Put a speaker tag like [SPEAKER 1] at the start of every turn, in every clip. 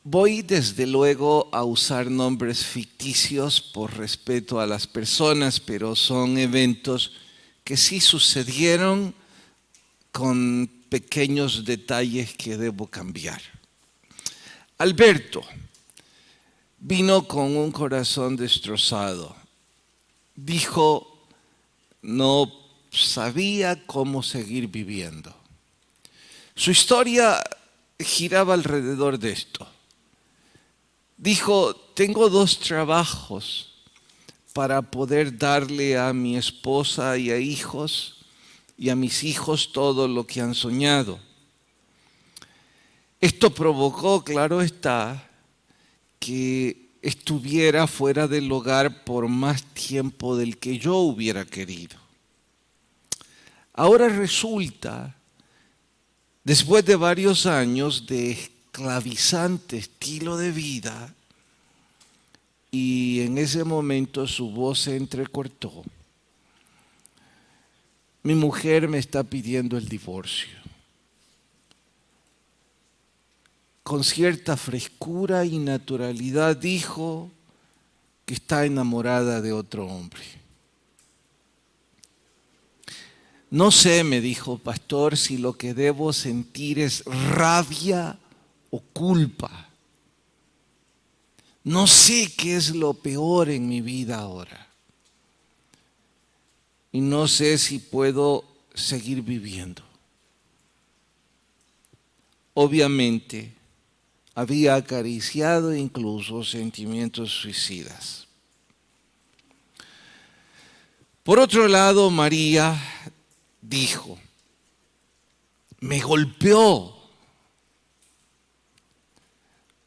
[SPEAKER 1] Voy desde luego a usar nombres ficticios por respeto a las personas, pero son eventos que sí sucedieron con pequeños detalles que debo cambiar. Alberto vino con un corazón destrozado. Dijo, no sabía cómo seguir viviendo. Su historia giraba alrededor de esto. Dijo, tengo 2 trabajos para poder darle a mi esposa y a mis hijos todo lo que han soñado. Esto provocó, claro está, que estuviera fuera del hogar por más tiempo del que yo hubiera querido. Ahora resulta, después de varios años de esclavizante estilo de vida, y en ese momento su voz se entrecortó, mi mujer me está pidiendo el divorcio. Con cierta frescura y naturalidad dijo que está enamorada de otro hombre. No sé, me dijo, pastor, si lo que debo sentir es rabia o culpa. No sé qué es lo peor en mi vida ahora. Y no sé si puedo seguir viviendo. Obviamente, había acariciado incluso sentimientos suicidas. Por otro lado, María dijo, me golpeó.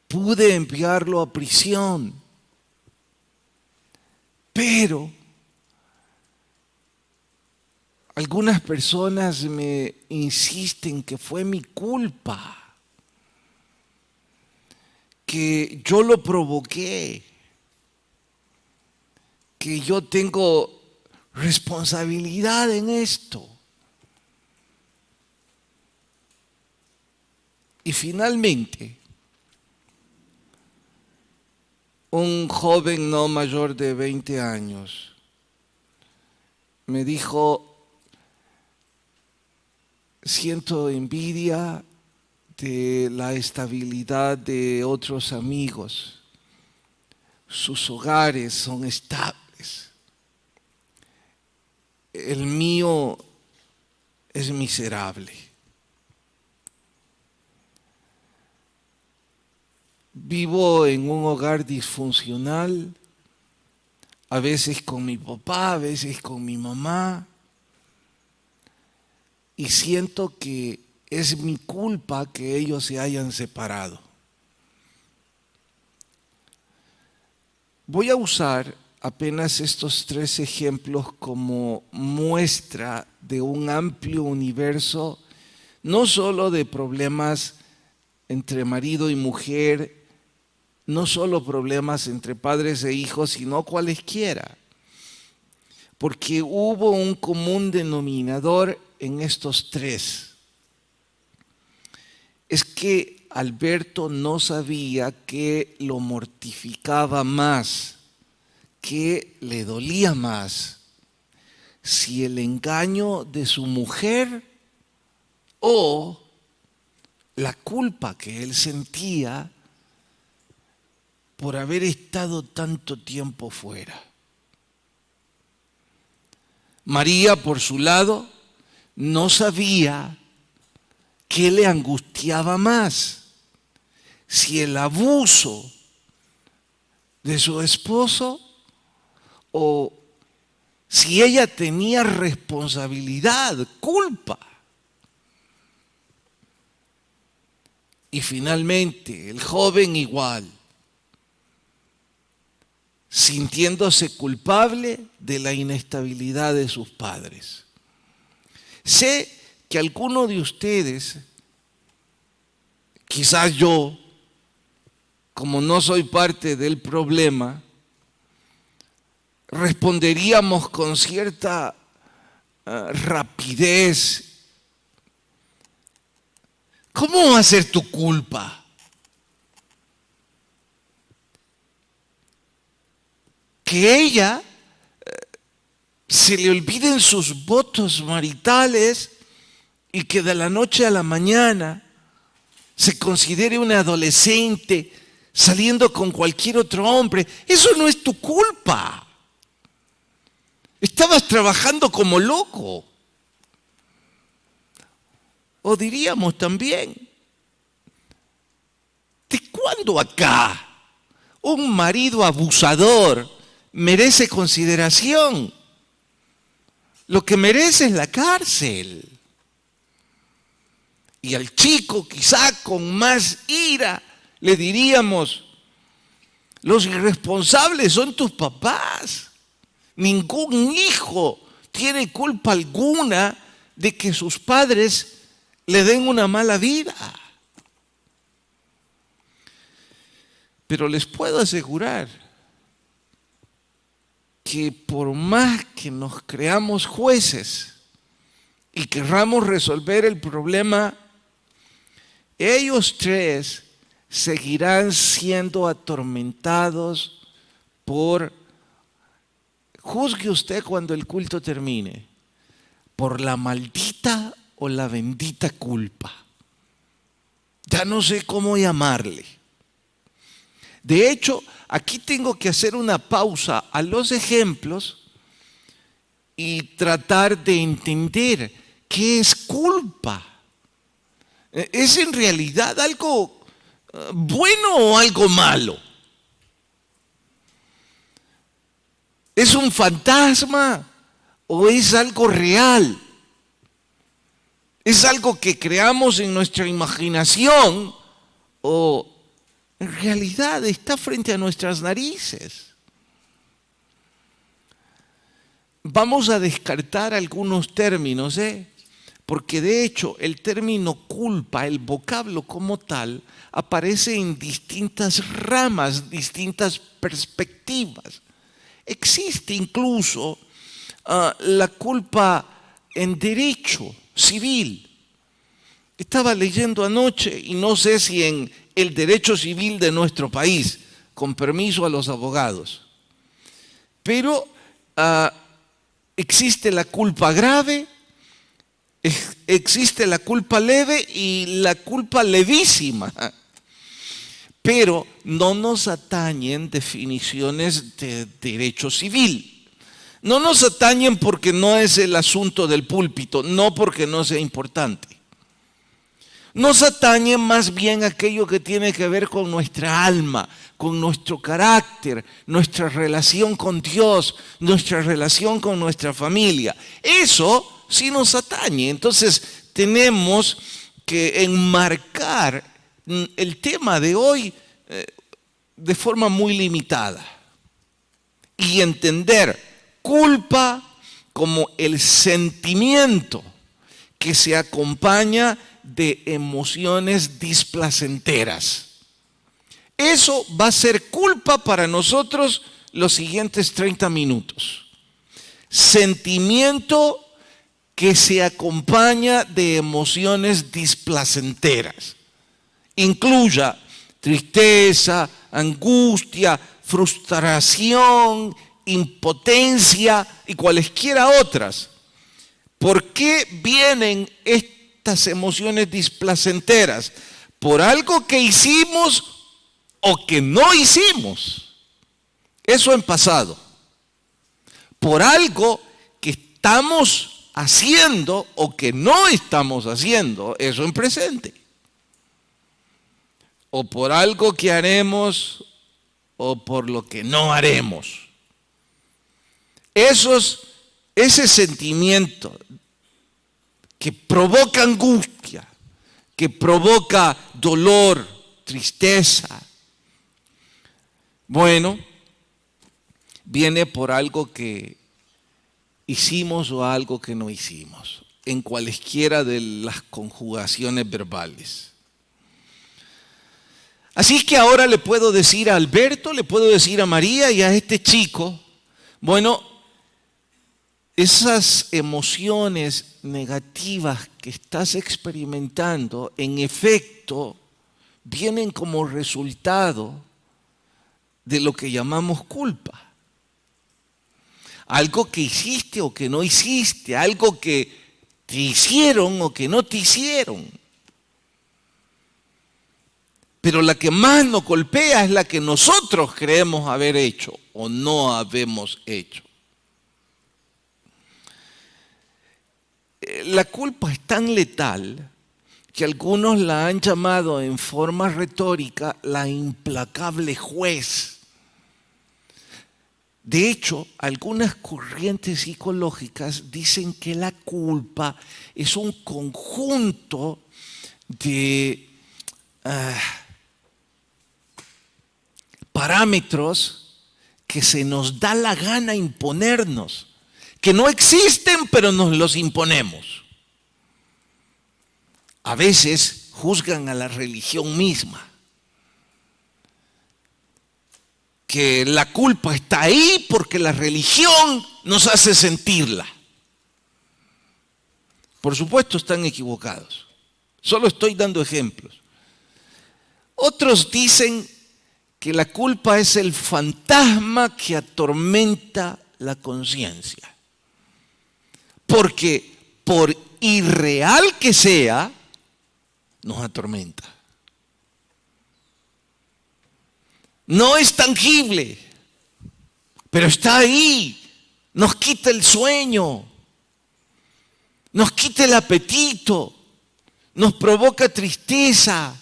[SPEAKER 1] Pude enviarlo a prisión, pero algunas personas me insisten que fue mi culpa, que yo lo provoqué, que yo tengo responsabilidad en esto. Y finalmente, un joven no mayor de 20 años me dijo, siento envidia de la estabilidad de otros amigos. Sus hogares son estables. El mío es miserable. Vivo en un hogar disfuncional, a veces con mi papá, a veces con mi mamá, y siento que es mi culpa que ellos se hayan separado. Voy a usar apenas estos 3 ejemplos como muestra de un amplio universo, no solo de problemas entre marido y mujer, no solo problemas entre padres e hijos, sino cualesquiera. Porque hubo un común denominador en estos 3. Es que Alberto no sabía qué lo mortificaba más, qué le dolía más, si el engaño de su mujer o la culpa que él sentía por haber estado tanto tiempo fuera. María, por su lado, no sabía qué le angustiaba más, si el abuso de su esposo o si ella tenía responsabilidad, culpa. Y finalmente, el joven igual, sintiéndose culpable de la inestabilidad de sus padres. Sé que alguno de ustedes, quizás yo, como no soy parte del problema, responderíamos con cierta rapidez. ¿Cómo va a ser tu culpa? que ella se le olviden sus votos maritales y que de la noche a la mañana se considere una adolescente saliendo con cualquier otro hombre. Eso no es tu culpa. Estabas trabajando como loco. O diríamos también, ¿de cuándo acá un marido abusador merece consideración? Lo que merece es la cárcel. Y al chico, quizá con más ira, le diríamos, los irresponsables son tus papás. Ningún hijo tiene culpa alguna de que sus padres le den una mala vida. Pero les puedo asegurar que por más que nos creamos jueces y querramos resolver el problema, ellos tres seguirán siendo atormentados por, juzgue usted cuando el culto termine, por la maldita o la bendita culpa. Ya no sé cómo llamarle. De hecho, aquí tengo que hacer una pausa a los ejemplos y tratar de entender qué es culpa. ¿Es en realidad algo bueno o algo malo? ¿Es un fantasma o es algo real? ¿Es algo que creamos en nuestra imaginación o en realidad está frente a nuestras narices? Vamos a descartar algunos términos, porque de hecho el término culpa, el vocablo como tal, aparece en distintas ramas, distintas perspectivas. Existe incluso la culpa en derecho civil. Estaba leyendo anoche y no sé si en el derecho civil de nuestro país, con permiso a los abogados, pero existe la culpa grave, existe la culpa leve y la culpa levísima. Pero no nos atañen definiciones de derecho civil. No nos atañen porque no es el asunto del púlpito, no porque no sea importante. Nos atañe más bien aquello que tiene que ver con nuestra alma, con nuestro carácter, nuestra relación con Dios, nuestra relación con nuestra familia. Eso sí nos atañe. Entonces tenemos que enmarcar el tema de hoy de forma muy limitada y entender culpa como el sentimiento que se acompaña de emociones displacenteras. Eso va a ser culpa para nosotros los siguientes 30 minutos. Sentimiento que se acompaña de emociones displacenteras. Incluya tristeza, angustia, frustración, impotencia y cualesquiera otras. ¿Por qué vienen estas emociones displacenteras? Por algo que hicimos o que no hicimos. Eso en pasado. Por algo que estamos haciendo o que no estamos haciendo. Eso en presente. O por algo que haremos o por lo que no haremos. Ese sentimiento que provoca angustia, que provoca dolor, tristeza, bueno, viene por algo que hicimos o algo que no hicimos, en cualesquiera de las conjugaciones verbales. Así que ahora le puedo decir a Alberto, le puedo decir a María y a este chico, bueno, esas emociones negativas que estás experimentando, en efecto, vienen como resultado de lo que llamamos culpa. algo que hiciste o que no hiciste, algo que te hicieron o que no te hicieron. Pero la que más nos golpea es la que nosotros creemos haber hecho o no habemos hecho. La culpa es tan letal que algunos la han llamado en forma retórica la implacable juez. De hecho, algunas corrientes psicológicas dicen que la culpa es un conjunto de parámetros que se nos da la gana imponernos, que no existen pero nos los imponemos. A veces juzgan a la religión misma, que la culpa está ahí porque la religión nos hace sentirla. Por supuesto están equivocados, solo estoy dando ejemplos. Otros dicen que la culpa es el fantasma que atormenta la conciencia, porque por irreal que sea, nos atormenta. No es tangible, pero está ahí, nos quita el sueño, nos quita el apetito, nos provoca tristeza.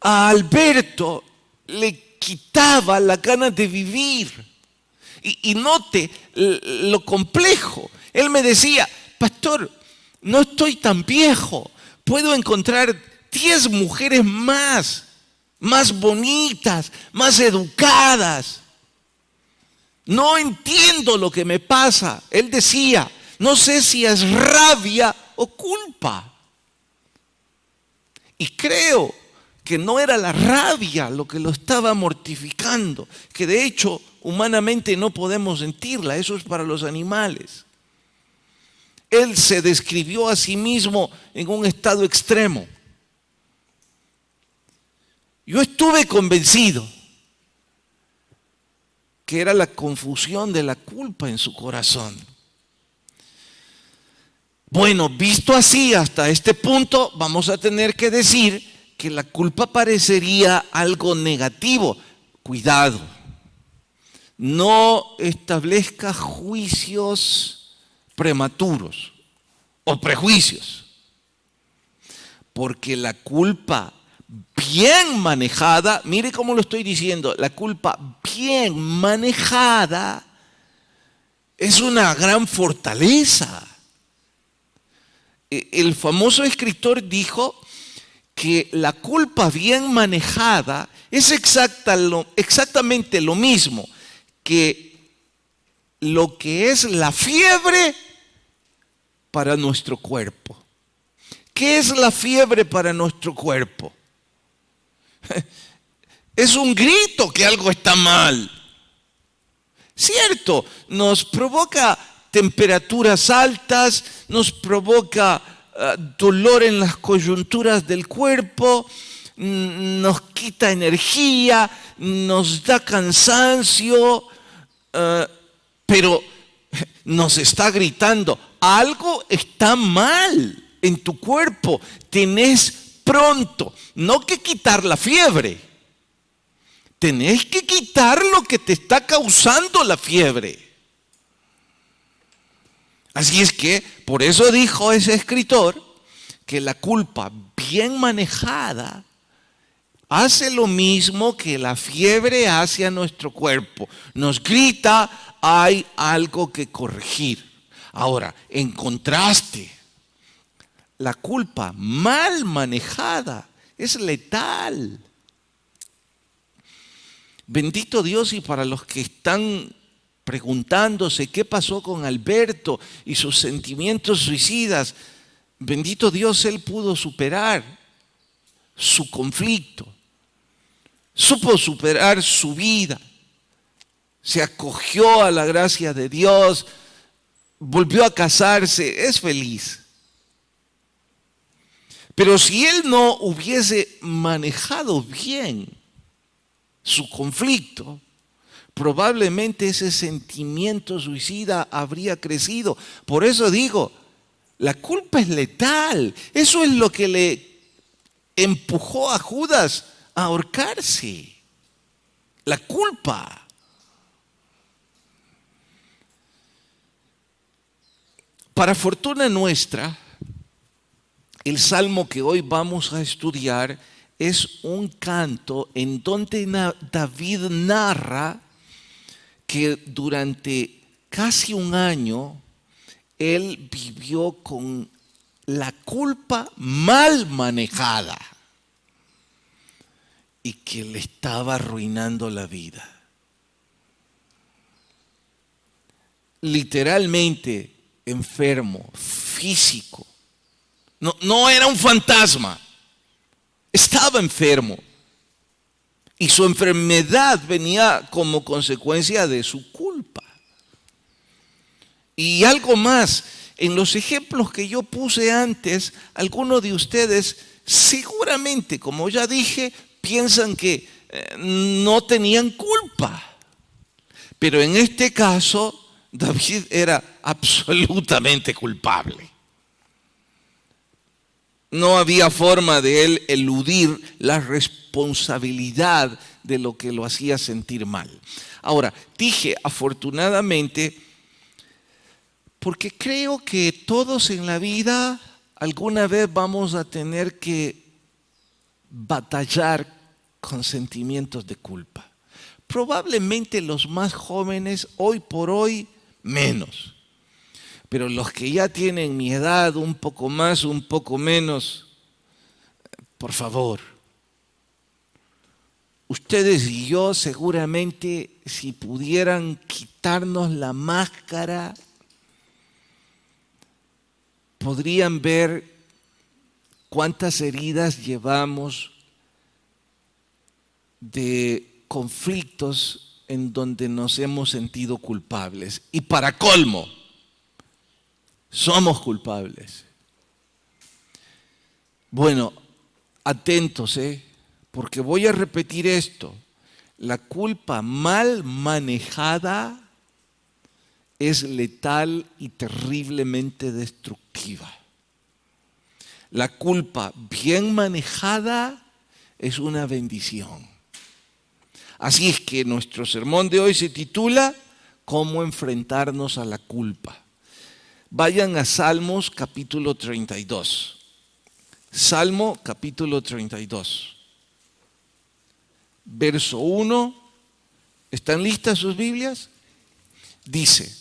[SPEAKER 1] A Alberto le quitaba la gana de vivir. Y note lo complejo. Él me decía, pastor, no estoy tan viejo, puedo encontrar 10 mujeres más bonitas, más educadas. No entiendo lo que me pasa. Él decía, no sé si es rabia o culpa. Y creo que no era la rabia lo que lo estaba mortificando, que de hecho humanamente no podemos sentirla, eso es para los animales. Él se describió a sí mismo en un estado extremo. Yo estuve convencido que era la confusión de la culpa en su corazón. Bueno, visto así hasta este punto, vamos a tener que decir que la culpa parecería algo negativo. Cuidado, no establezca juicios prematuros o prejuicios, porque la culpa bien manejada, mire cómo lo estoy diciendo, la culpa bien manejada es una gran fortaleza. El famoso escritor dijo que la culpa bien manejada es exactamente lo mismo que lo que es la fiebre para nuestro cuerpo. ¿Qué es la fiebre para nuestro cuerpo? Es un grito que algo está mal. Cierto, nos provoca temperaturas altas, nos provoca dolor en las coyunturas del cuerpo, nos quita energía, nos da cansancio, pero nos está gritando, algo está mal en tu cuerpo, tenés pronto, no que quitar la fiebre, tenés que quitar lo que te está causando la fiebre. Así es que, por eso dijo ese escritor, que la culpa bien manejada hace lo mismo que la fiebre hace a nuestro cuerpo. Nos grita, hay algo que corregir. Ahora, en contraste, la culpa mal manejada es letal. Bendito Dios, y para los que están preguntándose qué pasó con Alberto y sus sentimientos suicidas, bendito Dios, él pudo superar su conflicto, supo superar su vida, se acogió a la gracia de Dios, volvió a casarse, es feliz. Pero si él no hubiese manejado bien su conflicto, probablemente ese sentimiento suicida habría crecido. Por eso digo, la culpa es letal. Eso es lo que le empujó a Judas a ahorcarse. La culpa. Para fortuna nuestra, el salmo que hoy vamos a estudiar es un canto en donde David narra que durante casi un año él vivió con la culpa mal manejada y que le estaba arruinando la vida. Literalmente enfermo, físico. No era un fantasma, estaba enfermo. Y su enfermedad venía como consecuencia de su culpa. Y algo más, en los ejemplos que yo puse antes, algunos de ustedes seguramente, como ya dije, piensan que no tenían culpa. Pero en este caso, David era absolutamente culpable. No había forma de él eludir la responsabilidad de lo que lo hacía sentir mal. Ahora, dije afortunadamente, porque creo que todos en la vida alguna vez vamos a tener que batallar con sentimientos de culpa. Probablemente los más jóvenes, hoy por hoy, menos. Pero los que ya tienen mi edad, un poco más, un poco menos, por favor, ustedes y yo seguramente si pudieran quitarnos la máscara, podrían ver cuántas heridas llevamos de conflictos en donde nos hemos sentido culpables. Y para colmo, somos culpables. Bueno, atentos, porque voy a repetir esto. La culpa mal manejada es letal y terriblemente destructiva. La culpa bien manejada es una bendición. Así es que nuestro sermón de hoy se titula ¿Cómo enfrentarnos a la culpa? Vayan a Salmos capítulo 32. Salmo capítulo 32. Verso 1. ¿Están listas sus Biblias? Dice,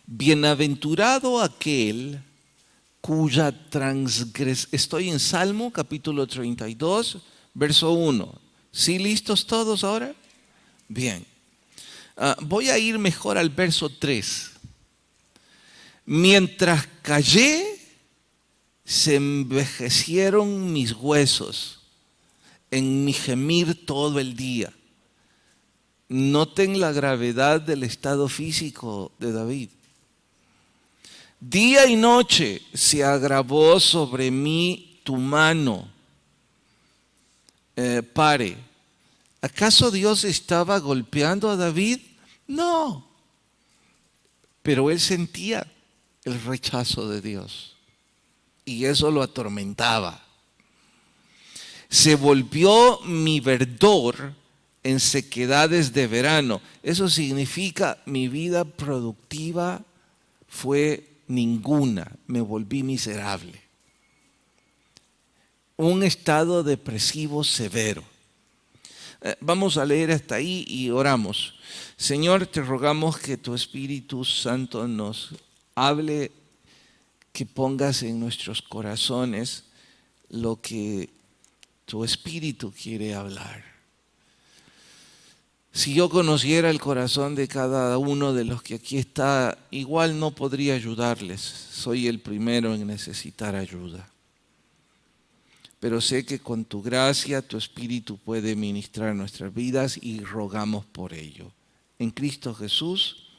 [SPEAKER 1] bienaventurado aquel cuya transgresión. Estoy en Salmo capítulo 32, verso 1. ¿Sí listos todos ahora? Bien. Voy a ir mejor al verso 3. Mientras callé, se envejecieron mis huesos en mi gemir todo el día. Noten la gravedad del estado físico de David. Día y noche se agravó sobre mí tu mano. Pare. ¿Acaso Dios estaba golpeando a David? No. Pero él sentía el rechazo de Dios y eso lo atormentaba. Se volvió mi verdor en sequedades de verano. Eso significa mi vida productiva fue ninguna, me volví miserable. Un estado depresivo severo. Vamos a leer hasta ahí y oramos. Señor, te rogamos que tu Espíritu Santo nos hable, que pongas en nuestros corazones lo que tu Espíritu quiere hablar. Si yo conociera el corazón de cada uno de los que aquí está, igual no podría ayudarles. Soy el primero en necesitar ayuda. Pero sé que con tu gracia, tu Espíritu puede ministrar nuestras vidas y rogamos por ello. En Cristo Jesús,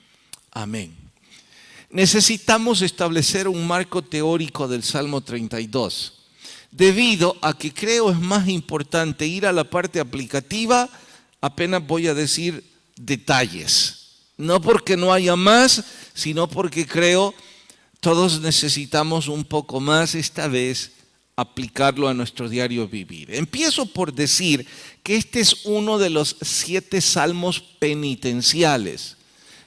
[SPEAKER 1] amén. Necesitamos establecer un marco teórico del Salmo 32, debido a que creo es más importante ir a la parte aplicativa. Apenas voy a decir detalles. No porque no haya más, sino porque creo todos necesitamos un poco más esta vez aplicarlo a nuestro diario vivir. Empiezo por decir que este es uno de los 7 salmos penitenciales,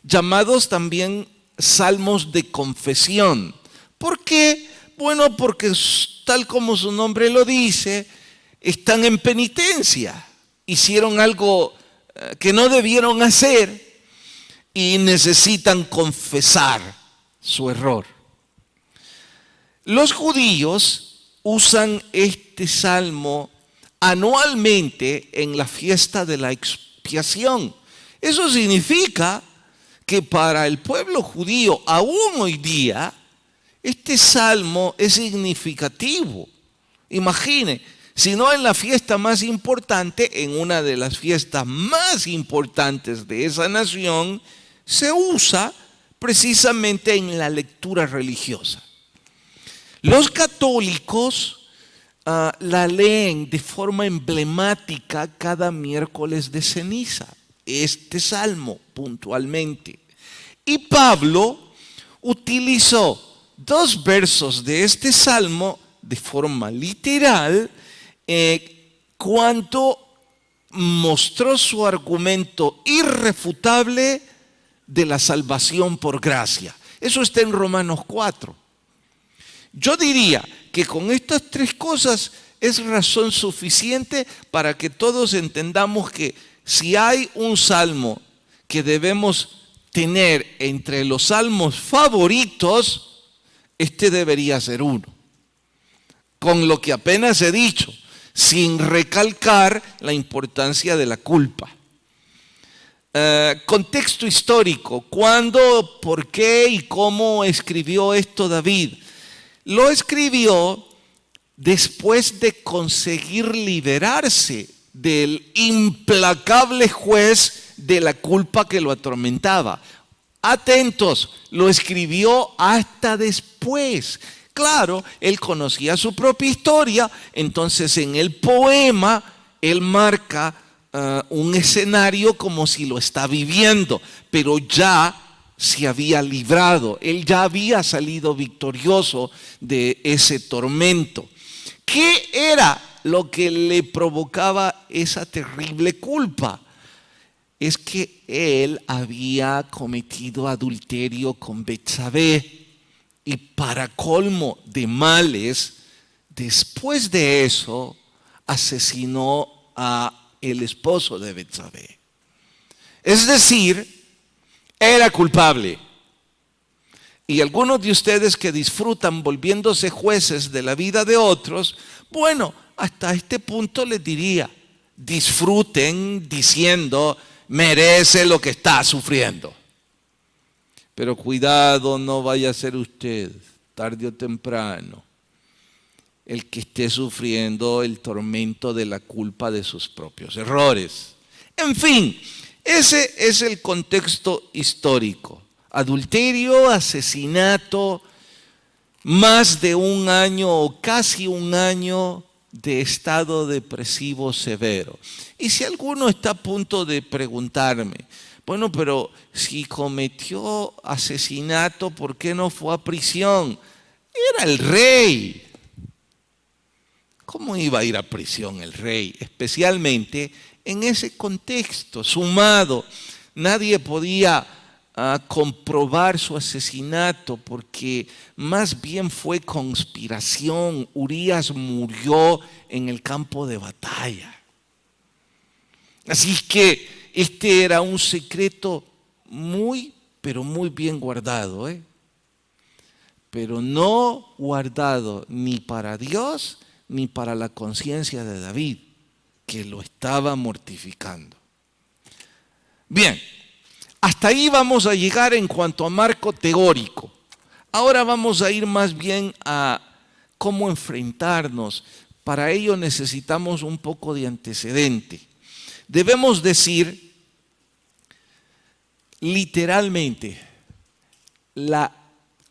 [SPEAKER 1] llamados también salmos de confesión. ¿Por qué? Bueno, porque tal como su nombre lo dice, están en penitencia. Hicieron algo que no debieron hacer y necesitan confesar su error. Los judíos usan este salmo anualmente en la fiesta de la expiación. Eso significa que para el pueblo judío, aún hoy día, este salmo es significativo. Imagine, si no en la fiesta más importante, en una de las fiestas más importantes de esa nación, se usa precisamente en la lectura religiosa. Los católicos la leen de forma emblemática cada miércoles de ceniza, este salmo puntualmente. Y Pablo utilizó 2 versos de este salmo de forma literal cuando mostró su argumento irrefutable de la salvación por gracia. Eso está en Romanos 4. Yo diría que con estas 3 cosas es razón suficiente para que todos entendamos que si hay un salmo que debemos tener entre los salmos favoritos, este debería ser uno. Con lo que apenas he dicho, sin recalcar la importancia de la culpa. Contexto histórico, ¿cuándo, por qué y cómo escribió esto David? Lo escribió después de conseguir liberarse del implacable juez de la culpa que lo atormentaba. Atentos, lo escribió hasta después. Claro, él conocía su propia historia, entonces en el poema él marca un escenario como si lo está viviendo, pero ya se había librado, él ya había salido victorioso de ese tormento. ¿Qué era lo que le provocaba esa terrible culpa? Es que él había cometido adulterio con Betsabé y para colmo de males, después de eso asesinó a el esposo de Betsabé. Es decir, era culpable. Y algunos de ustedes que disfrutan volviéndose jueces de la vida de otros, bueno, hasta este punto les diría, disfruten diciendo, merece lo que está sufriendo. Pero cuidado, no vaya a ser usted, tarde o temprano, el que esté sufriendo el tormento de la culpa de sus propios errores. En fin, ese es el contexto histórico. Adulterio, asesinato, más de 1 año o casi 1 año de estado depresivo severo. Y si alguno está a punto de preguntarme, bueno, pero si cometió asesinato, ¿por qué no fue a prisión? Era el rey. ¿Cómo iba a ir a prisión el rey? Especialmente en ese contexto, sumado, nadie podía comprobar su asesinato porque más bien fue conspiración. Urías murió en el campo de batalla. Así que este era un secreto muy, pero muy bien guardado, pero no guardado ni para Dios ni para la conciencia de David, que lo estaba mortificando. Bien, hasta ahí vamos a llegar en cuanto a marco teórico. Ahora vamos a ir más bien a cómo enfrentarnos. Para ello necesitamos un poco de antecedente. Debemos decir literalmente, la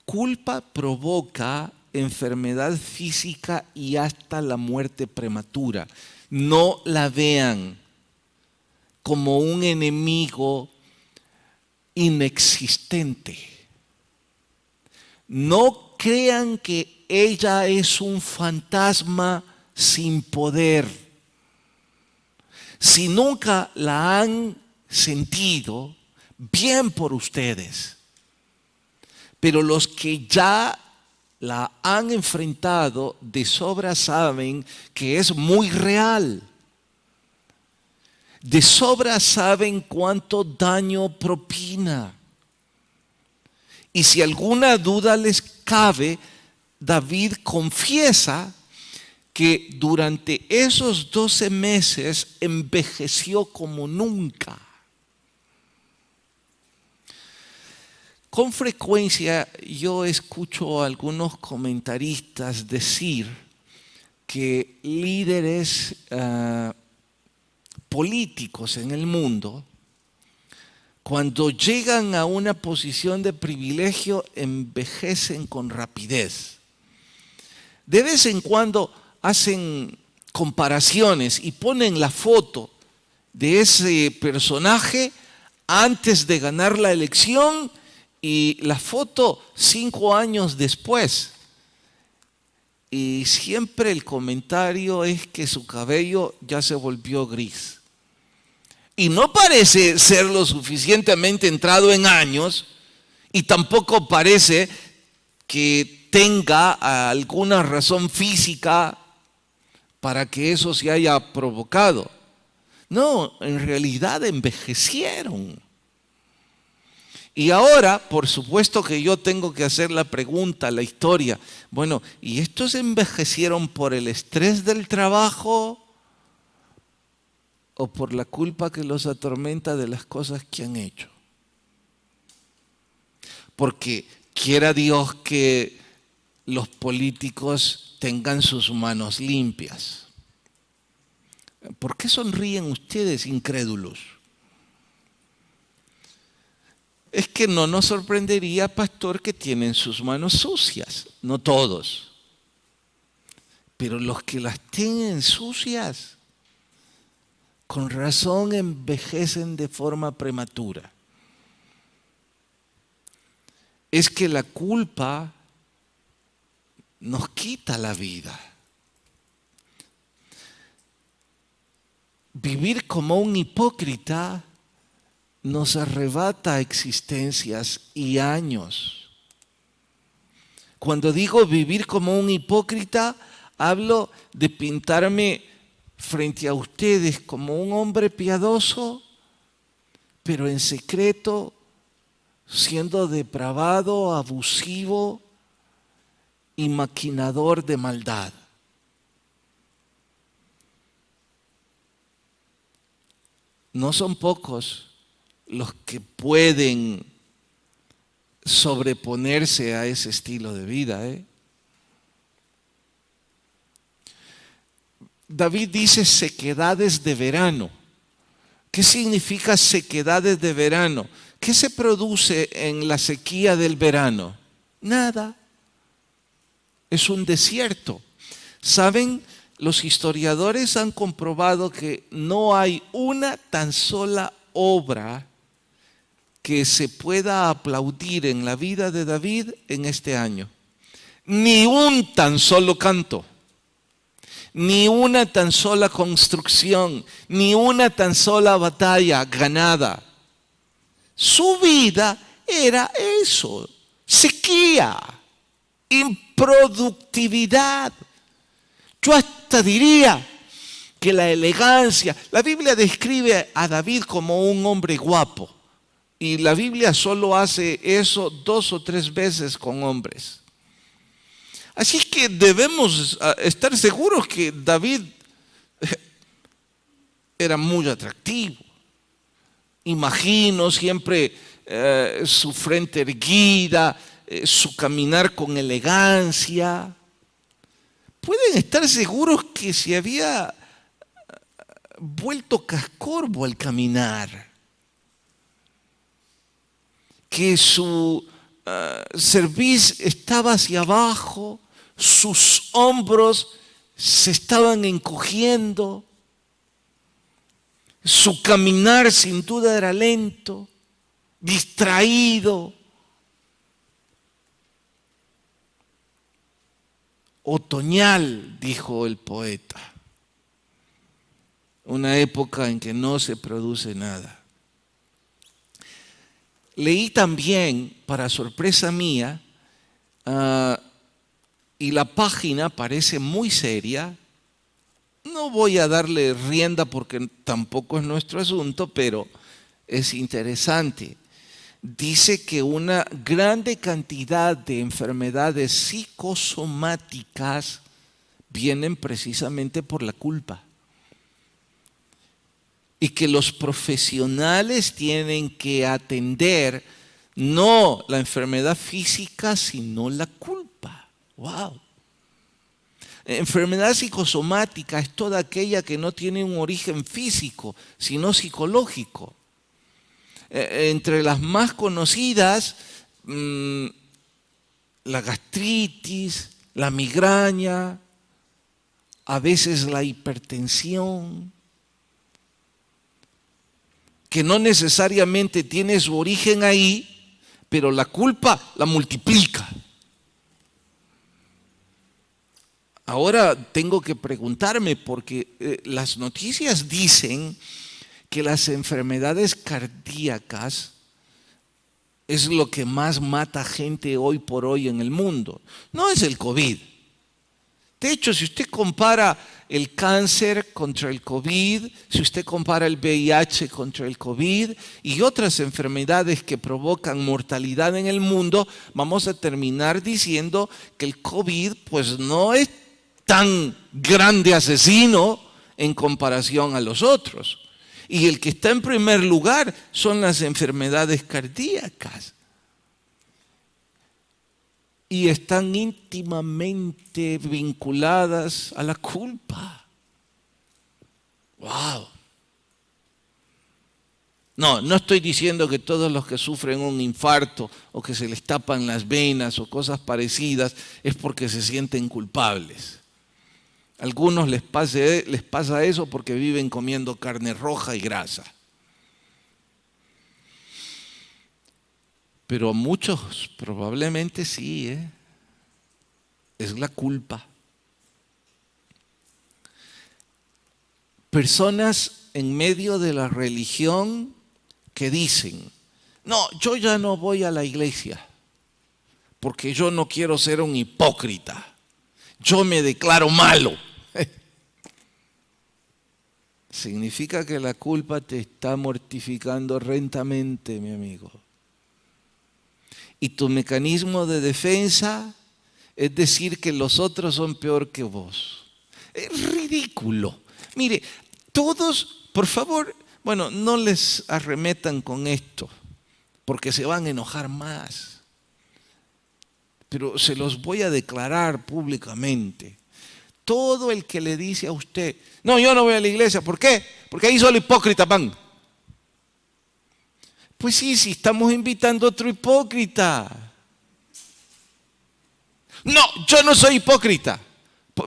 [SPEAKER 1] culpa provoca enfermedad física y hasta la muerte prematura. No la vean como un enemigo inexistente. No crean que ella es un fantasma sin poder. Si nunca la han sentido, bien por ustedes. Pero los que ya la han enfrentado de sobra saben que es muy real. De sobra saben cuánto daño propina. Y si alguna duda les cabe, David confiesa que durante esos 12 meses envejeció como nunca. Con frecuencia yo escucho a algunos comentaristas decir que líderes políticos en el mundo, cuando llegan a una posición de privilegio, envejecen con rapidez. De vez en cuando hacen comparaciones y ponen la foto de ese personaje antes de ganar la elección y la foto 5 años después. Y siempre el comentario es que su cabello ya se volvió gris. Y no parece ser lo suficientemente entrado en años y tampoco parece que tenga alguna razón física para que eso se haya provocado. No, en realidad envejecieron. Y ahora, por supuesto que yo tengo que hacer la pregunta, la historia. Bueno, ¿y estos envejecieron por el estrés del trabajo o por la culpa que los atormenta de las cosas que han hecho? Porque quiera Dios que los políticos tengan sus manos limpias. ¿Por qué sonríen ustedes, incrédulos? Es que no nos sorprendería, pastor, que tienen sus manos sucias. No todos. Pero los que las tienen sucias, con razón envejecen de forma prematura. Es que la culpa nos quita la vida. Vivir como un hipócrita nos arrebata existencias y años. Cuando digo vivir como un hipócrita, hablo de pintarme frente a ustedes como un hombre piadoso, pero en secreto siendo depravado, abusivo y maquinador de maldad. No son pocos los que pueden sobreponerse a ese estilo de vida. David dice sequedades de verano. ¿Qué significa sequedades de verano? ¿Qué se produce en la sequía del verano? Nada. Es un desierto. ¿Saben? Los historiadores han comprobado que no hay una tan sola obra que se pueda aplaudir en la vida de David en este año. Ni un tan solo canto, ni una tan sola construcción, ni una tan sola batalla ganada. Su vida era eso, sequía, improductividad. Yo hasta diría que la elegancia, la Biblia describe a David como un hombre guapo. Y la Biblia solo hace eso 2 o 3 veces con hombres. Así que debemos estar seguros que David era muy atractivo. Imagino siempre su frente erguida, su caminar con elegancia. Pueden estar seguros que se había vuelto cascorbo al caminar. Que su cerviz estaba hacia abajo, sus hombros se estaban encogiendo. Su caminar sin duda era lento, distraído. Otoñal, dijo el poeta. Una época en que no se produce nada. Leí también, para sorpresa mía, y la página parece muy seria. No voy a darle rienda porque tampoco es nuestro asunto, pero es interesante. Dice que una grande cantidad de enfermedades psicosomáticas vienen precisamente por la culpa. Y que los profesionales tienen que atender no la enfermedad física, sino la culpa. ¡Wow! Enfermedad psicosomática es toda aquella que no tiene un origen físico, sino psicológico. Entre las más conocidas, la gastritis, la migraña, a veces la hipertensión, que no necesariamente tiene su origen ahí, pero la culpa la multiplica. Ahora tengo que preguntarme porque las noticias dicen que las enfermedades cardíacas es lo que más mata gente hoy por hoy en el mundo. No es el COVID. De hecho, si usted compara el cáncer contra el COVID, si usted compara el VIH contra el COVID y otras enfermedades que provocan mortalidad en el mundo, vamos a terminar diciendo que el COVID pues no es tan grande asesino en comparación a los otros. Y el que está en primer lugar son las enfermedades cardíacas. Y están íntimamente vinculadas a la culpa. ¡Wow! No estoy diciendo que todos los que sufren un infarto o que se les tapan las venas o cosas parecidas es porque se sienten culpables. A algunos les pasa eso porque viven comiendo carne roja y grasa. Pero a muchos probablemente sí, es la culpa. Personas en medio de la religión que dicen, no, yo ya no voy a la iglesia porque yo no quiero ser un hipócrita. Yo me declaro malo. Significa que la culpa te está mortificando rentamente, mi amigo. Y tu mecanismo de defensa es decir que los otros son peor que vos. Es ridículo. Mire, todos, por favor, bueno, no les arremetan con esto, porque se van a enojar más. Pero se los voy a declarar públicamente. Todo el que le dice a usted, no, yo no voy a la iglesia, ¿por qué? Porque ahí solo hipócritas van. Pues sí, estamos invitando a otro hipócrita. No, yo no soy hipócrita.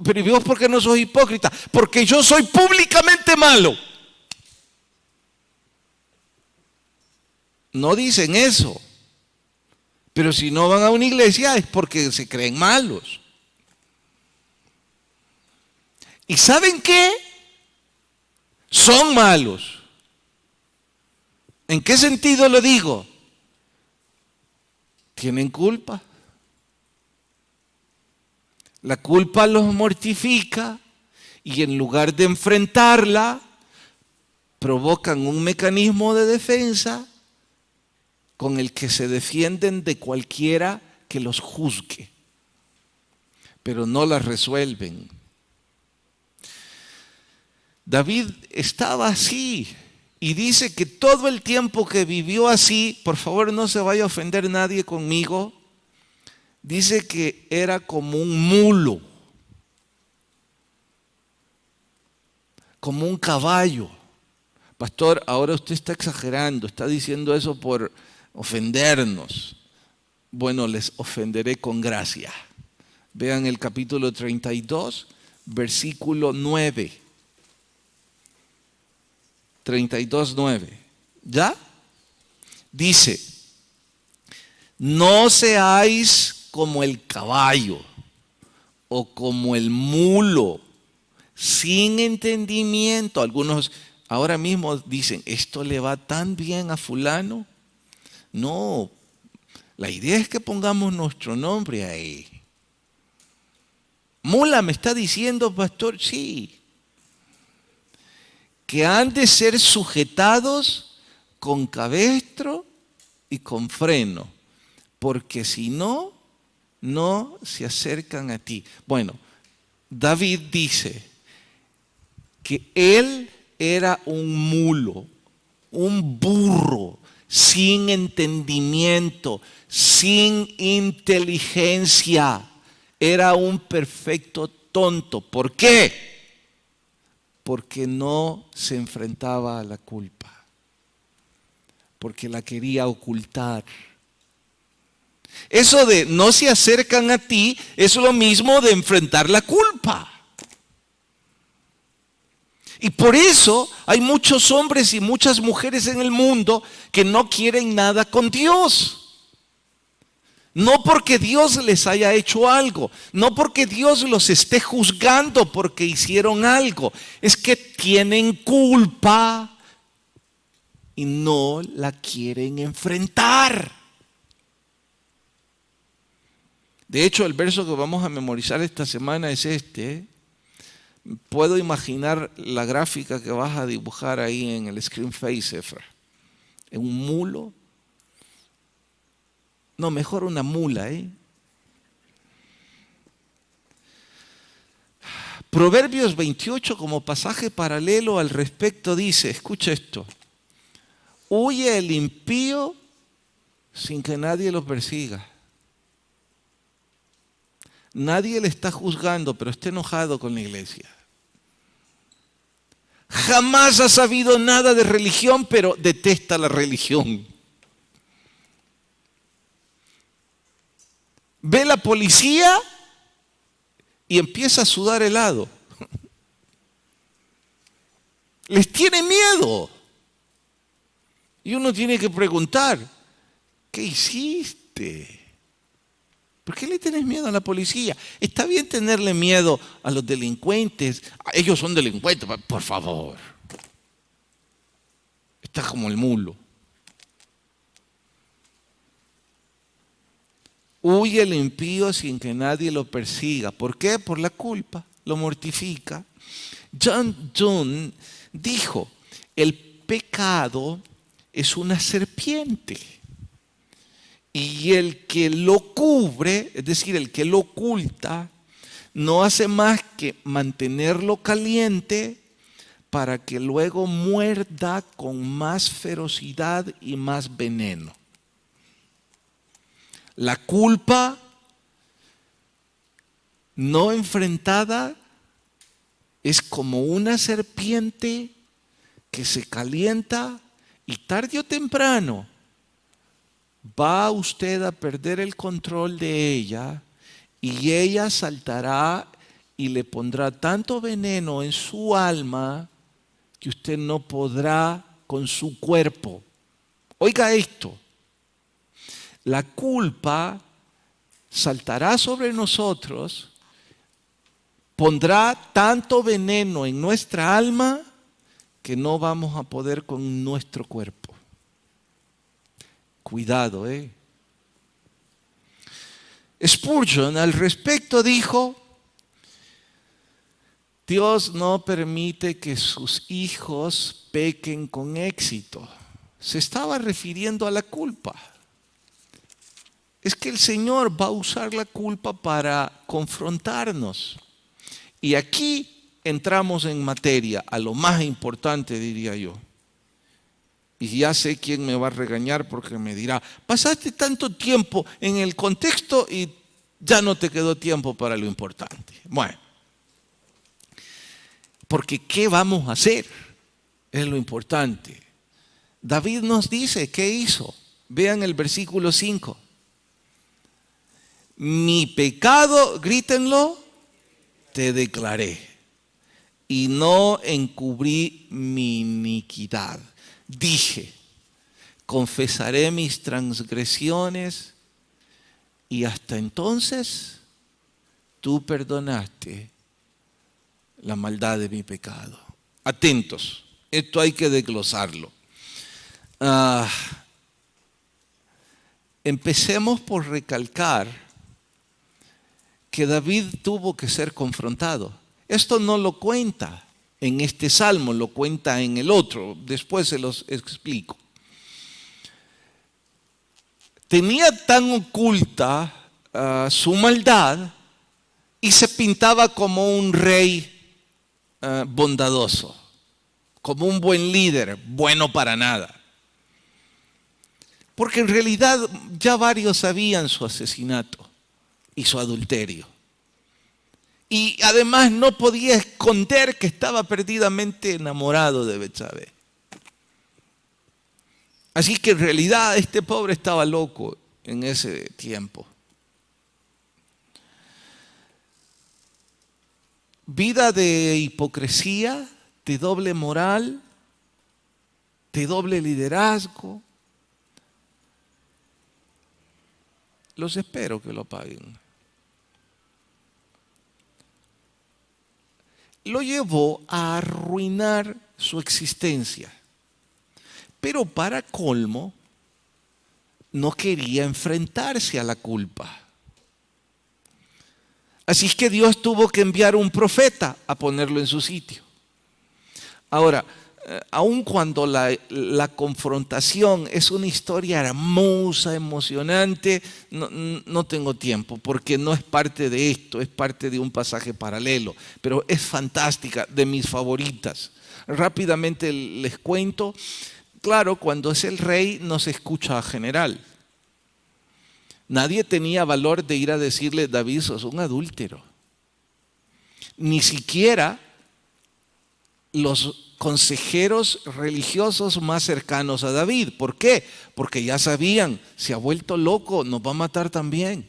[SPEAKER 1] Pero ¿y vos por qué no sos hipócrita? Porque yo soy públicamente malo. No dicen eso. Pero si no van a una iglesia es porque se creen malos. ¿Y saben qué? Son malos. ¿En qué sentido lo digo? Tienen culpa. La culpa los mortifica y en lugar de enfrentarla, provocan un mecanismo de defensa con el que se defienden de cualquiera que los juzgue, pero no las resuelven. David estaba así y dice que todo el tiempo que vivió así, por favor no se vaya a ofender nadie conmigo, dice que era como un mulo, como un caballo. Pastor, ahora usted está exagerando, está diciendo eso por ofendernos. Bueno, les ofenderé con gracia. Vean el capítulo 32, versículo 9. 32:9. ¿Ya? Dice, no seáis como el caballo o como el mulo, sin entendimiento. Algunos ahora mismo dicen, ¿esto le va tan bien a fulano? No, la idea es que pongamos nuestro nombre ahí. Mula, ¿me está diciendo, pastor? Sí. Que han de ser sujetados con cabestro y con freno, porque si no, no se acercan a ti. Bueno, David dice que él era un mulo, un burro, sin entendimiento, sin inteligencia. Era un perfecto tonto. ¿Por qué? Porque no se enfrentaba a la culpa, porque la quería ocultar. Eso de no se acercan a ti es lo mismo de enfrentar la culpa. Y por eso hay muchos hombres y muchas mujeres en el mundo que no quieren nada con Dios. No porque Dios les haya hecho algo, no porque Dios los esté juzgando porque hicieron algo. Es que tienen culpa y no la quieren enfrentar. De hecho, el verso que vamos a memorizar esta semana es este. Puedo imaginar la gráfica que vas a dibujar ahí en el screen face, Efra. En un mulo. No, mejor una mula, ¿eh? Proverbios 28, como pasaje paralelo al respecto, dice, escucha esto. Huye el impío sin que nadie lo persiga. Nadie le está juzgando, pero está enojado con la iglesia. Jamás ha sabido nada de religión, pero detesta la religión. Ve la policía y empieza a sudar helado. Les tiene miedo. Y uno tiene que preguntar, ¿qué hiciste? ¿Por qué le tenés miedo a la policía? Está bien tenerle miedo a los delincuentes. Ellos son delincuentes, por favor. Está como el mulo. Huye el impío sin que nadie lo persiga. ¿Por qué? Por la culpa. Lo mortifica. John Donne dijo, el pecado es una serpiente. Y el que lo cubre, es decir, el que lo oculta, no hace más que mantenerlo caliente para que luego muerda con más ferocidad y más veneno. La culpa no enfrentada es como una serpiente que se calienta y tarde o temprano va usted a perder el control de ella y ella saltará y le pondrá tanto veneno en su alma que usted no podrá con su cuerpo. Oiga esto. La culpa saltará sobre nosotros, pondrá tanto veneno en nuestra alma que no vamos a poder con nuestro cuerpo. Cuidado, ¿eh? Spurgeon al respecto dijo, Dios no permite que sus hijos pequen con éxito. Se estaba refiriendo a la culpa. Es que el Señor va a usar la culpa para confrontarnos. Y aquí entramos en materia, a lo más importante, diría yo. Y ya sé quién me va a regañar porque me dirá, pasaste tanto tiempo en el contexto y ya no te quedó tiempo para lo importante. Bueno, porque ¿qué vamos a hacer? Es lo importante. David nos dice, ¿qué hizo? Vean el versículo 5. Mi pecado, grítenlo, te declaré. y no encubrí mi iniquidad. Dije, confesaré mis transgresiones y hasta entonces tú perdonaste la maldad de mi pecado. Atentos, esto hay que desglosarlo. Empecemos por recalcar que David tuvo que ser confrontado. Esto no lo cuenta en este salmo, lo cuenta en el otro. Después se los explico. Tenía tan oculta su maldad y se pintaba como un rey bondadoso, como un buen líder, bueno para nada. Porque en realidad ya varios sabían su asesinato y su adulterio. Y además no podía esconder que estaba perdidamente enamorado de Betsabé. Así que en realidad este pobre estaba loco en ese tiempo. Vida de hipocresía, de doble moral, de doble liderazgo. Los espero que lo paguen. Lo llevó a arruinar su existencia. Pero para colmo, no quería enfrentarse a la culpa. Así que Dios tuvo que enviar un profeta a ponerlo en su sitio. Ahora, aun cuando la confrontación es una historia hermosa, emocionante, no tengo tiempo porque no es parte de esto, es parte de un pasaje paralelo, pero es fantástica, de mis favoritas. Rápidamente les cuento. Claro, cuando es el rey no se escucha a general. Nadie tenía valor de ir a decirle, David, sos un adúltero. Ni siquiera los consejeros religiosos más cercanos a David. ¿Por qué? Porque ya sabían, se ha vuelto loco, nos va a matar también.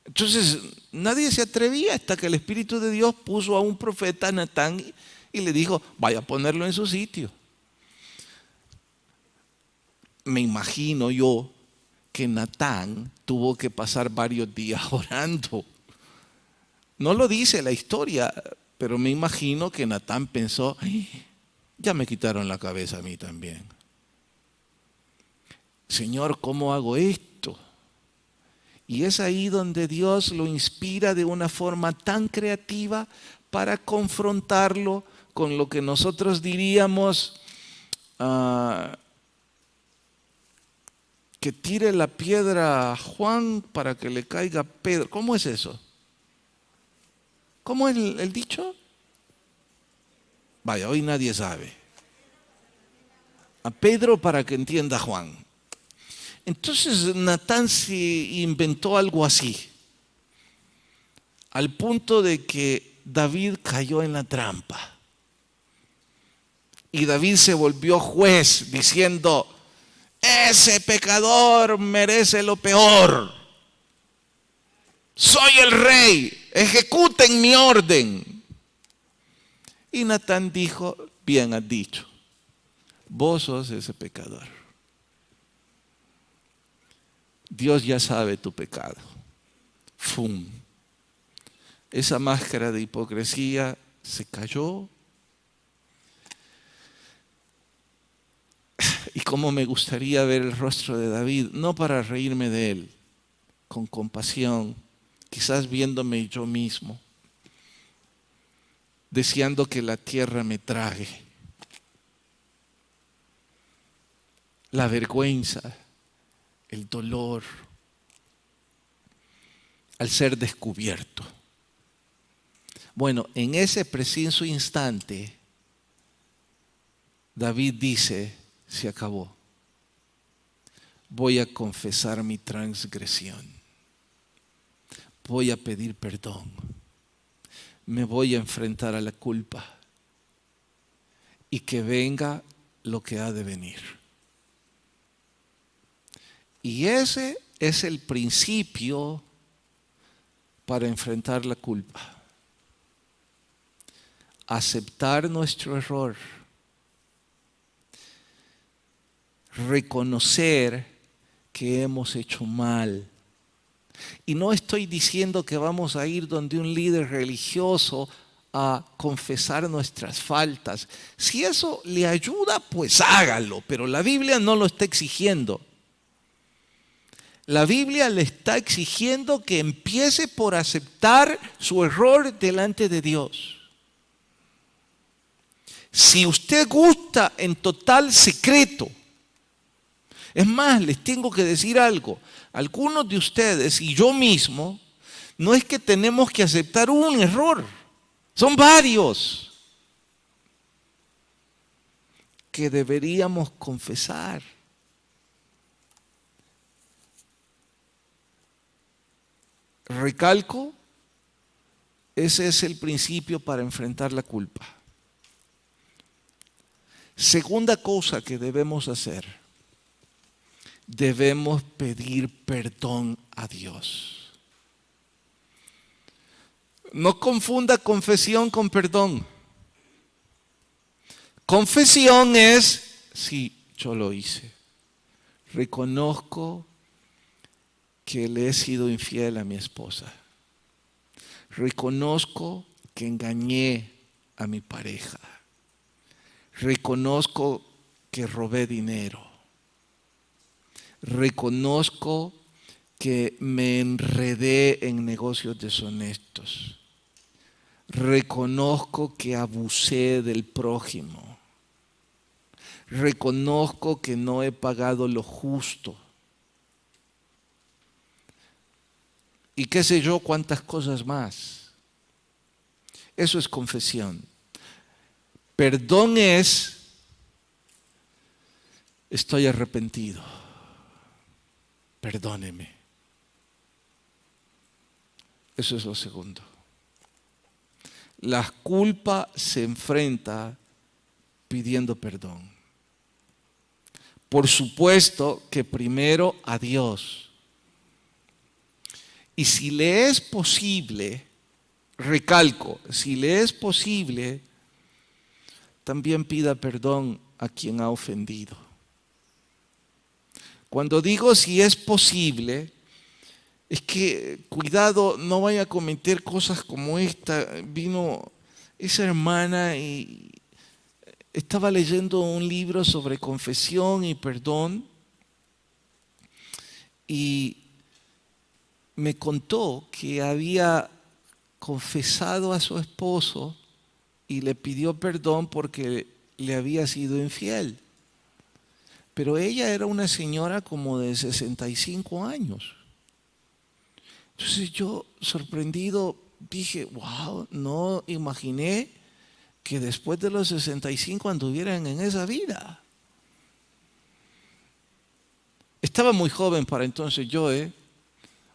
[SPEAKER 1] Entonces, nadie se atrevía hasta que el Espíritu de Dios puso a un profeta, Natán, y le dijo, vaya a ponerlo en su sitio. Me imagino yo que Natán tuvo que pasar varios días orando. No lo dice la historia, pero me imagino que Natán pensó, ya me quitaron la cabeza a mí también. Señor, ¿cómo hago esto? Y es ahí donde Dios lo inspira de una forma tan creativa para confrontarlo con lo que nosotros diríamos que tire la piedra a Juan para que le caiga Pedro. ¿Cómo es eso? ¿Cómo es el dicho? Vaya, hoy nadie sabe. A Pedro para que entienda Juan. Entonces Natán se inventó algo así, al punto de que David cayó en la trampa. Y David se volvió juez diciendo, ese pecador merece lo peor. Soy el rey, ejecuten mi orden. Y Natán dijo, bien has dicho, vos sos ese pecador. Dios ya sabe tu pecado. ¡Fum! Esa máscara de hipocresía se cayó. Y cómo me gustaría ver el rostro de David, no para reírme de él, con compasión, quizás viéndome yo mismo, deseando que la tierra me trague. La vergüenza, el dolor, al ser descubierto. Bueno, en ese preciso instante, David dice, se acabó. Voy a confesar mi transgresión. Voy a pedir perdón. Me voy a enfrentar a la culpa. Y que venga lo que ha de venir. Y ese es el principio para enfrentar la culpa. aceptar nuestro error, reconocer que hemos hecho mal. Y no estoy diciendo que vamos a ir donde un líder religioso a confesar nuestras faltas. Si eso le ayuda, pues hágalo, pero la Biblia no lo está exigiendo. La Biblia le está exigiendo que empiece por aceptar su error delante de Dios. Si usted gusta en total secreto, es más, les tengo que decir algo. Algunos de ustedes y yo mismo, no es que tenemos que aceptar un error, son varios que deberíamos confesar. Recalco, ese es el principio para enfrentar la culpa. Segunda cosa que debemos hacer, debemos pedir perdón a Dios. No confunda confesión con perdón. Confesión es, sí, yo lo hice. Reconozco que le he sido infiel a mi esposa. Reconozco que engañé a mi pareja. Reconozco que robé dinero. Reconozco que me enredé en negocios deshonestos. Reconozco que abusé del prójimo. Reconozco que no he pagado lo justo. Y qué sé yo cuántas cosas más. Eso es confesión. Perdón es, estoy arrepentido. Perdóneme. Eso es lo segundo. La culpa se enfrenta pidiendo perdón. Por supuesto que primero a Dios. Y si le es posible, recalco, si le es posible, también pida perdón a quien ha ofendido. Cuando digo si es posible, es que cuidado, no vaya a cometer cosas como esta. Vino esa hermana y estaba leyendo un libro sobre confesión y perdón y me contó que había confesado a su esposo y le pidió perdón porque le había sido infiel. Pero ella era una señora como de 65 años. Entonces yo, sorprendido, dije, wow, no imaginé que después de los 65 anduvieran en esa vida. Estaba muy joven para entonces yo,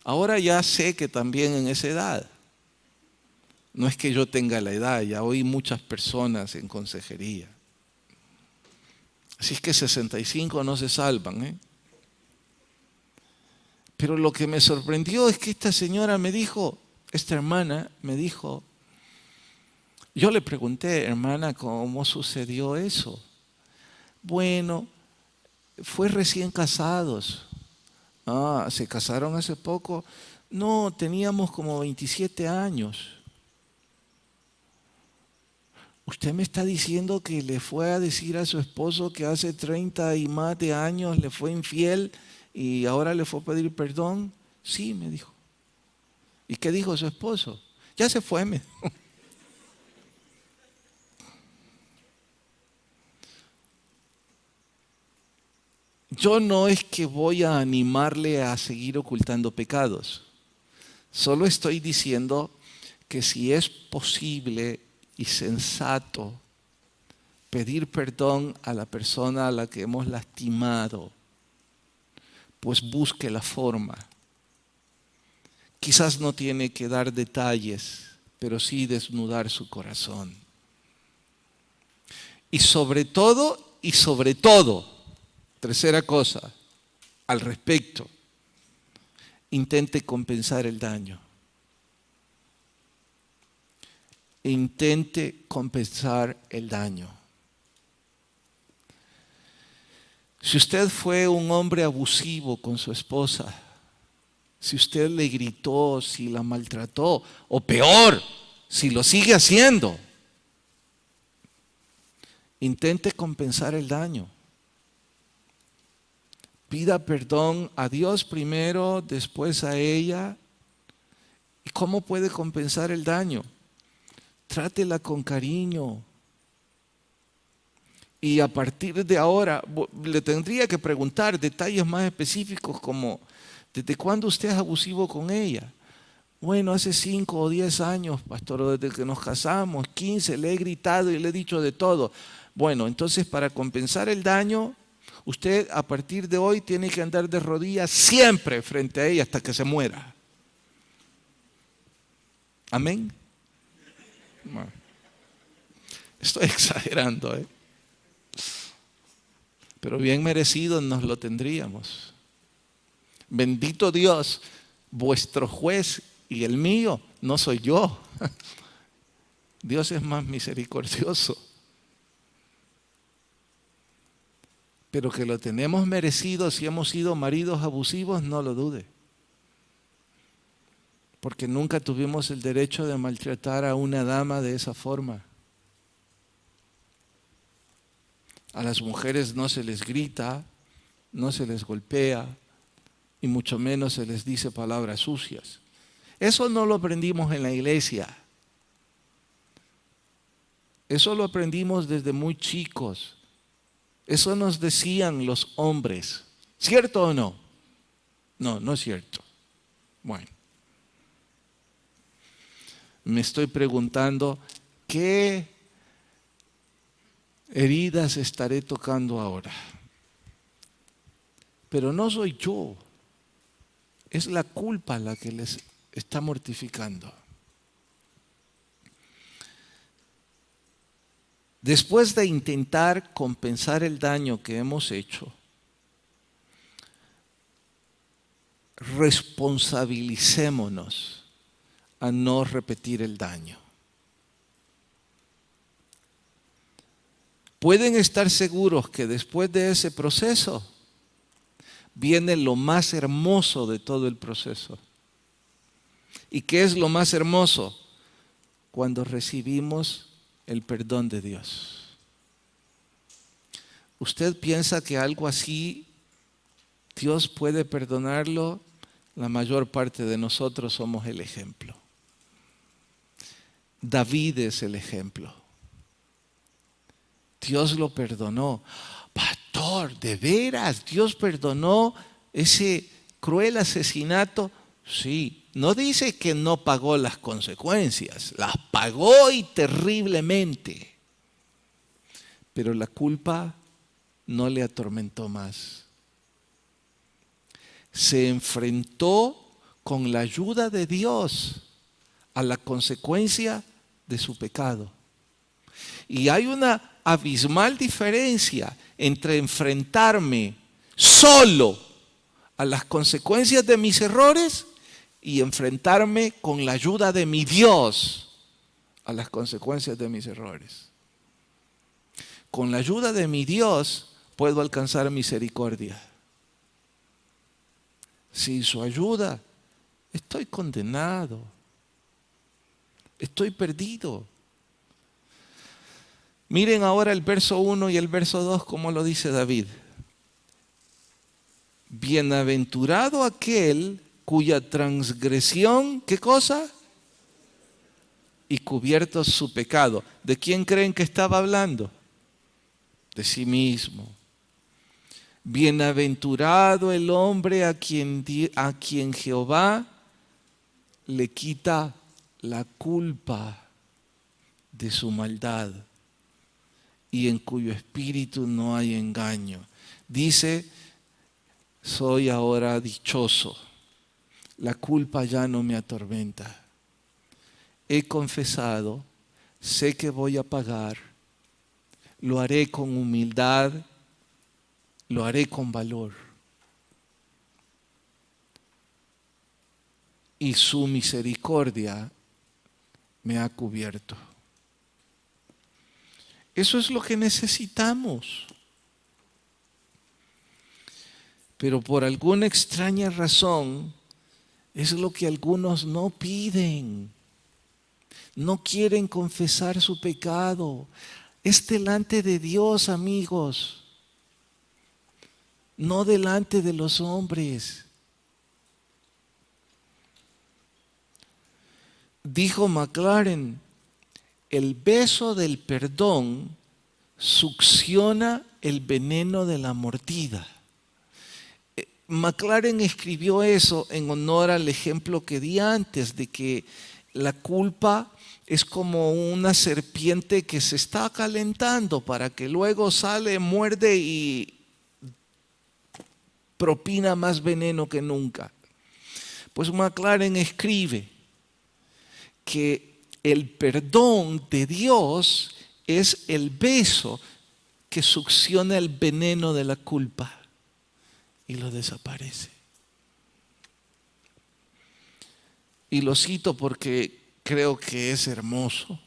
[SPEAKER 1] Ahora ya sé que también en esa edad. No es que yo tenga la edad, ya oí muchas personas en consejería. Así es que 65 no se salvan, Pero lo que me sorprendió es que esta señora me dijo, esta hermana me dijo, yo le pregunté, hermana, ¿cómo sucedió eso? Bueno, fue recién casados. Ah, ¿se casaron hace poco? No, teníamos como 27 años. ¿Usted me está diciendo que le fue a decir a su esposo que hace 30 y más de años le fue infiel y ahora le fue a pedir perdón? Sí, me dijo. ¿Y qué dijo su esposo? Ya se fue, me dijo. Yo no es que voy a animarle a seguir ocultando pecados. Solo estoy diciendo que si es posible y sensato pedir perdón a la persona a la que hemos lastimado, pues busque la forma. Quizás no tiene que dar detalles, pero sí desnudar su corazón. Y sobre todo, tercera cosa, al respecto, intente compensar el daño. intente compensar el daño. Si usted fue un hombre abusivo con su esposa, si usted le gritó, si la maltrató, o peor, si lo sigue haciendo, intente compensar el daño. Pida perdón a Dios primero, después a ella. ¿Y cómo puede compensar el daño? Trátela con cariño. Y a partir de ahora, le tendría que preguntar detalles más específicos como, ¿desde cuándo usted es abusivo con ella? Bueno, hace 5 o 10 años, pastor, desde que nos casamos, 15, le he gritado y le he dicho de todo. Bueno, entonces para compensar el daño, usted a partir de hoy tiene que andar de rodillas siempre frente a ella hasta que se muera. ¿Amén? Bueno, estoy exagerando, ¿eh? Pero bien merecido nos lo tendríamos. Bendito Dios, vuestro juez y el mío no soy yo. Dios es más misericordioso. Pero que lo tenemos merecido si hemos sido maridos abusivos, no lo dude. Porque nunca tuvimos el derecho de maltratar a una dama de esa forma. A las mujeres no se les grita, no se les golpea y mucho menos se les dice palabras sucias. Eso no lo aprendimos en la iglesia. Eso lo aprendimos desde muy chicos. Eso nos decían los hombres. ¿Cierto o no? No, no es cierto. Bueno. Me estoy preguntando, ¿qué heridas estaré tocando ahora? Pero no soy yo. Es la culpa la que les está mortificando. Después de intentar compensar el daño que hemos hecho, responsabilicémonos a no repetir el daño. Pueden estar seguros que después de ese proceso viene lo más hermoso de todo el proceso. ¿Y qué es lo más hermoso? Cuando recibimos el perdón de Dios. ¿Usted piensa que algo así Dios puede perdonarlo? La mayor parte de nosotros somos el ejemplo. David es el ejemplo. Dios lo perdonó. Pastor, ¿de veras Dios perdonó ese cruel asesinato? Sí, no dice que no pagó las consecuencias, las pagó y terriblemente. Pero la culpa no le atormentó más. Se enfrentó con la ayuda de Dios a la consecuencia de su pecado. Y hay una abismal diferencia entre enfrentarme solo a las consecuencias de mis errores y enfrentarme con la ayuda de mi Dios a las consecuencias de mis errores. Con la ayuda de mi Dios puedo alcanzar misericordia. Sin su ayuda estoy condenado. Estoy perdido. Miren ahora el verso 1 y el verso 2, como lo dice David. Bienaventurado aquel cuya transgresión, ¿qué cosa? Y cubierto su pecado. ¿De quién creen que estaba hablando? De sí mismo. Bienaventurado el hombre a quien Jehová le quita la culpa de su maldad y en cuyo espíritu no hay engaño. Dice, soy ahora dichoso, la culpa ya no me atormenta. He confesado, sé que voy a pagar, lo haré con humildad, lo haré con valor. Y su misericordia me ha cubierto. Eso es lo que necesitamos. Pero por alguna extraña razón, es lo que algunos no piden. No quieren confesar su pecado. Es delante de Dios, amigos, no delante de los hombres. Dijo McLaren, el beso del perdón succiona el veneno de la mordida. McLaren escribió eso en honor al ejemplo que di antes, de que la culpa es como una serpiente que se está calentando para que luego sale, muerde y propina más veneno que nunca. Pues McLaren escribe que el perdón de Dios es el beso que succiona el veneno de la culpa y lo desaparece. Y lo cito porque creo que es hermoso.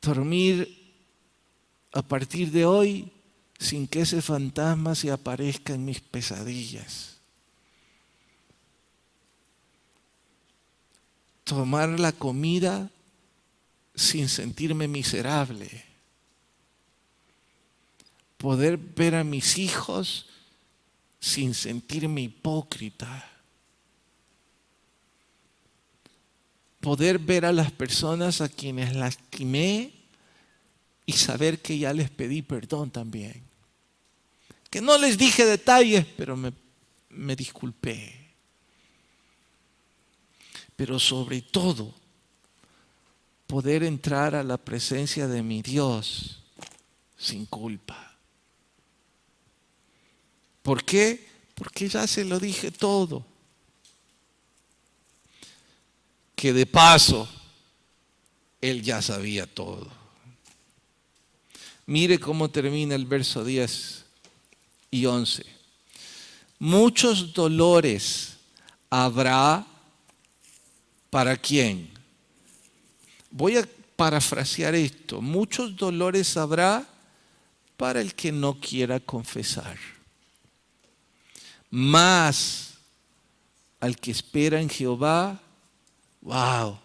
[SPEAKER 1] Dormir a partir de hoy sin que ese fantasma se aparezca en mis pesadillas. Tomar la comida sin sentirme miserable. Poder ver a mis hijos sin sentirme hipócrita. Poder ver a las personas a quienes lastimé y saber que ya les pedí perdón también. Que no les dije detalles, pero me disculpé. Pero sobre todo, poder entrar a la presencia de mi Dios sin culpa. ¿Por qué? Porque ya se lo dije todo. Que de paso, Él ya sabía todo. Mire cómo termina el verso 10 y 11. Muchos dolores habrá para quién. Voy a parafrasear esto. Muchos dolores habrá para el que no quiera confesar. Mas al que espera en Jehová, wow,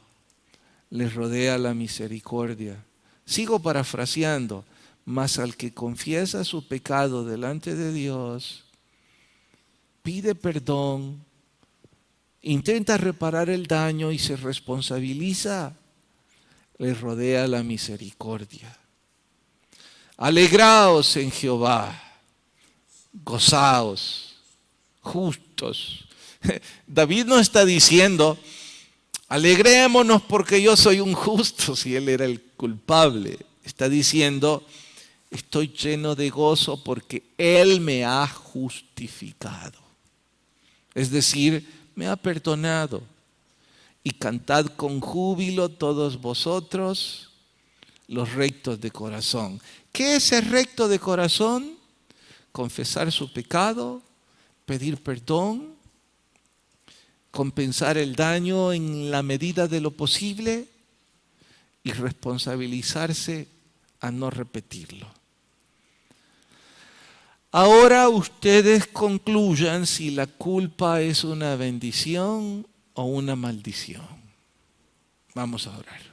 [SPEAKER 1] les rodea la misericordia. Sigo parafraseando. Mas al que confiesa su pecado delante de Dios, pide perdón, intenta reparar el daño y se responsabiliza, les rodea la misericordia. Alegraos en Jehová, gozaos, justos. David no está diciendo, alegrémonos porque yo soy un justo, si él era el culpable. Está diciendo, estoy lleno de gozo porque Él me ha justificado. Es decir, me ha perdonado. Y cantad con júbilo todos vosotros, los rectos de corazón. ¿Qué es ser recto de corazón? Confesar su pecado, pedir perdón, compensar el daño en la medida de lo posible y responsabilizarse a no repetirlo. Ahora ustedes concluyan si la culpa es una bendición o una maldición. Vamos a orar.